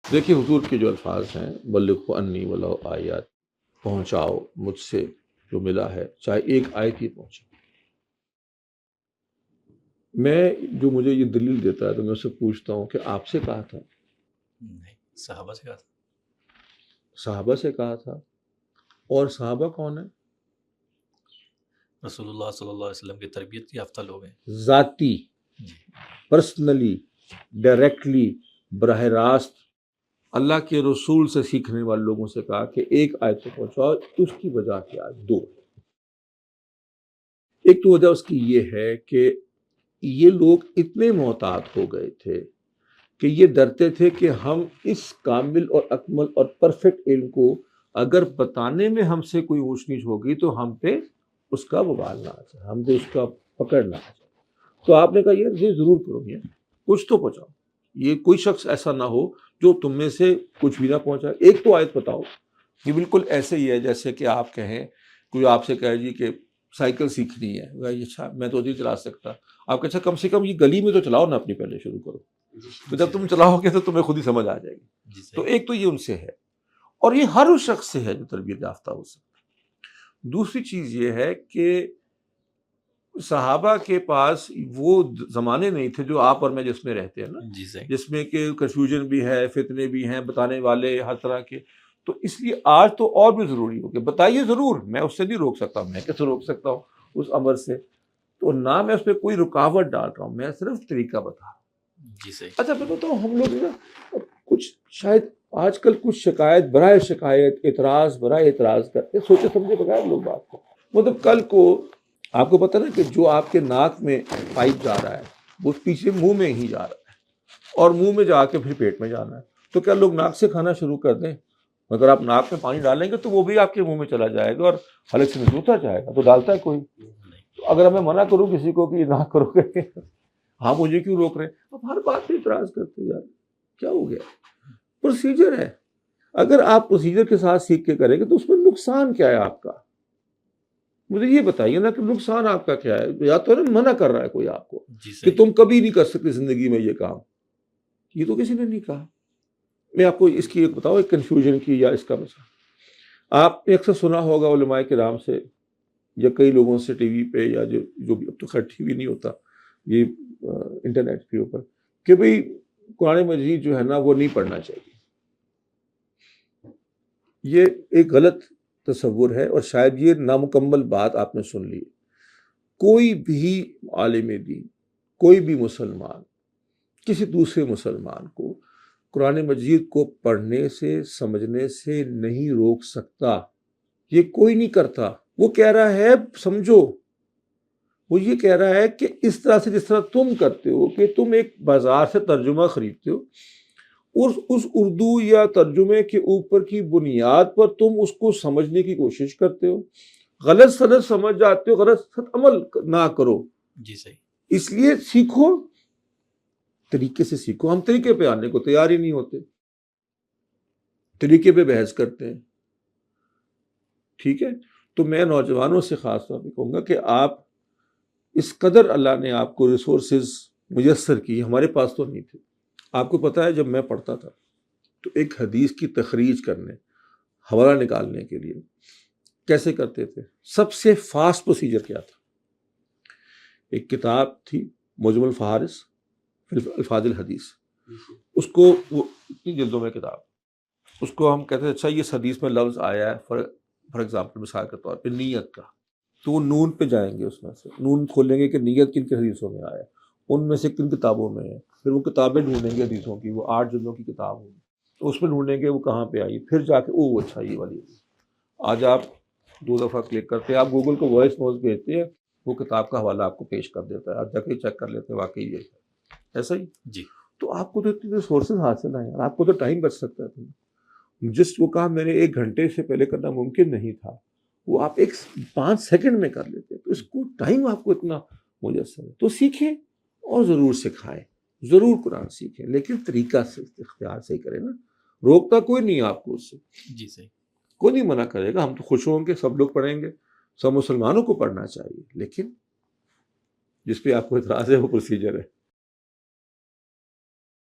دیکھیے حضور کے جو الفاظ ہیں، بلغوا انی ولو آیات، پہنچاؤ مجھ سے جو ملا ہے چاہے ایک آیت ہی پہنچے۔ میں جو مجھے یہ دلیل دیتا ہے تو میں اس سے پوچھتا ہوں کہ آپ سے کہا تھا؟ نہیں، صحابہ سے کہا تھا۔ صحابہ سے کہا تھا، اور صحابہ کون ہیں؟ رسول اللہ صلی اللہ علیہ وسلم کی تربیت یافتہ لوگ ہیں۔ ذاتی، جی پرسنلی، ڈائریکٹلی، براہ راست اللہ کے رسول سے سیکھنے والے لوگوں سے کہا کہ ایک آیت تو پہنچاؤ۔ اس کی وجہ کیا؟ دو۔ ایک تو وجہ اس کی یہ ہے کہ یہ لوگ اتنے محتاط ہو گئے تھے کہ یہ ڈرتے تھے کہ ہم اس کامل اور اکمل اور پرفیکٹ علم کو اگر بتانے میں ہم سے کوئی اونچ نیچ ہوگی تو ہم پہ اس کا وبال نہ آ جائے، ہم پہ اس کا پکڑ نہ آ جائے۔ تو آپ نے کہا یہ ضرور کرو، یہ کچھ تو پہنچاؤ، یہ کوئی شخص ایسا نہ ہو جو تم میں سے کچھ بھی نہ پہنچائے، ایک تو آیت بتاؤ۔ یہ بالکل ایسے ہی ہے جیسے کہ آپ کہیں، کوئی آپ سے کہے جی کہ سائیکل سیکھنی ہے، اچھا میں تو نہیں چلا سکتا، آپ کہ اچھا کم سے کم یہ گلی میں تو چلاؤ نا، اپنی پہلے شروع کرو، تو جب تم چلاؤ گے تو تمہیں خود ہی سمجھ آ جائے گی۔ تو ایک تو یہ ان سے ہے، اور یہ ہر اس شخص سے ہے جو تربیت یافتہ ہو سکتا ہے۔ دوسری چیز یہ ہے کہ صحابہ کے پاس وہ زمانے نہیں تھے جو آپ اور میں جس میں رہتے ہیں نا، جی صحیح۔ جس میں کہ کنفیوژن بھی ہے، فتنے بھی ہیں، بتانے والے ہر طرح کے۔ تو اس لیے آج تو اور بھی ضروری ہو کہ بتائیے ضرور، میں اس سے نہیں روک سکتا، میں کیسے روک سکتا ہوں اس امر سے؟ تو نہ میں اس پہ کوئی رکاوٹ ڈال رہا ہوں، میں صرف طریقہ بتا رہا ہوں۔ جی صحیح۔ اچھا میں بتاؤں، ہم لوگ نا کچھ شاید آج کل کچھ شکایت برائے شکایت، اعتراض برائے اعتراض کرتے، سوچے سمجھے بغیر لوگ بات کو، مطلب کل کو آپ کو پتہ نا کہ جو آپ کے ناک میں پائپ جا رہا ہے وہ پیچھے منہ میں ہی جا رہا ہے، اور منہ میں جا کے پھر پیٹ میں جانا ہے، تو کیا لوگ ناک سے کھانا شروع کر دیں؟ اگر آپ ناک میں پانی ڈالیں گے تو وہ بھی آپ کے منہ میں چلا جائے گا اور حلق سے نکلتا جائے گا، تو ڈالتا ہے کوئی؟ تو اگر میں منع کروں کسی کو کہ یہ نہ کرو گے، ہاں مجھے کیوں روک رہے ہیں؟ اب ہر بات پہ اعتراض کرتے یار، کیا ہو گیا؟ پروسیجر ہے، اگر آپ پروسیجر کے ساتھ سیکھ کے کریں گے تو اس میں نقصان کیا ہے آپ کا؟ مجھے یہ بتائیے نا کہ نقصان آپ کا کیا ہے؟ یا تو منع کر رہا ہے کوئی آپ کو کہ تم کبھی نہیں کر سکتے زندگی میں یہ کام، یہ تو کسی نے نہیں کہا۔ میں آپ کو اس کی ایک بتاؤں، ایک کنفیوژن کی یا اس کا مسئلہ، آپ نے اکثر سنا ہوگا علماء کرام سے یا کئی لوگوں سے ٹی وی پہ یا جو بھی، اب تو خیر ٹی وی نہیں ہوتا، یہ انٹرنیٹ کے اوپر، کہ بھئی قرآن مجید جو ہے نا وہ نہیں پڑھنا چاہیے۔ یہ ایک غلط تصور ہے، اور شاید یہ نامکمل بات آپ نے سن لی۔ کوئی بھی عالم دین، کوئی بھی مسلمان کسی دوسرے مسلمان کو قرآن مجید کو پڑھنے سے، سمجھنے سے نہیں روک سکتا، یہ کوئی نہیں کرتا۔ وہ کہہ رہا ہے سمجھو، وہ یہ کہہ رہا ہے کہ اس طرح سے جس طرح تم کرتے ہو کہ تم ایک بازار سے ترجمہ خریدتے ہو، اس اردو یا ترجمے کے اوپر کی بنیاد پر تم اس کو سمجھنے کی کوشش کرتے ہو، غلط سلط سمجھ جاتے ہو، غلط سلط عمل نہ کرو۔ جی صحیح۔ اس لیے سیکھو، طریقے سے سیکھو۔ ہم طریقے پہ آنے کو تیار ہی نہیں ہوتے، طریقے پہ بحث کرتے ہیں، ٹھیک ہے؟ تو میں نوجوانوں سے خاص طور پہ کہوں گا کہ آپ اس قدر اللہ نے آپ کو ریسورسز میسر کی، ہمارے پاس تو نہیں تھے۔ آپ کو پتہ ہے جب میں پڑھتا تھا تو ایک حدیث کی تخریج کرنے، حوالہ نکالنے کے لیے کیسے کرتے تھے؟ سب سے فاسٹ پروسیجر کیا تھا؟ ایک کتاب تھی معجم الفہارس فی الفاظ الحدیث، اس کو وہ اتنی جلدوں میں کتاب، اس کو ہم کہتے ہیں اچھا یہ حدیث میں لفظ آیا ہے، فار ایگزامپل مثال کے طور پہ نیت کا، تو وہ نون پہ جائیں گے، اس میں سے نون کھولیں گے کہ نیت کن کی حدیثوں میں آیا، ان میں سے کن کتابوں میں ہے، پھر وہ کتابیں ڈھونڈیں گے حدیثوں کی، وہ 8 جلدوں کی کتاب ہوگی، تو اس میں ڈھونڈیں گے وہ کہاں پہ آئی، پھر جا کے او اچھا یہ والی۔ آج آپ 2 دفعہ کلک کرتے ہیں، آپ گوگل کو وائس نوٹ بھیجتے ہیں، وہ کتاب کا حوالہ آپ کو پیش کر دیتا ہے، آپ جا کے چیک کر لیتے ہیں واقعی یہ ہے، ایسا ہی۔ جی تو آپ کو تو اتنے ریسورسز حاصل ہیں، آپ کو تو ٹائم بچ سکتا ہے۔ جس وہ کام میں نے 1 گھنٹے سے پہلے کرنا ممکن نہیں تھا، وہ آپ 5 سیکنڈ میں کر لیتے، تو اس کو ٹائم آپ کو اتنا میسر ہے، تو سیکھیں اور ضرور سکھائیں، ضرور قرآن سیکھیں، لیکن طریقہ سے اختیار سے ہی کریں نا، روکتا کوئی نہیں آپ کو اس سے، جی صحیح۔ کوئی نہیں منع کرے گا، ہم تو خوش ہوں گے، سب لوگ پڑھیں گے، سب مسلمانوں کو پڑھنا چاہیے، لیکن جس پہ آپ کو اعتراض ہے وہ پروسیجر ہے۔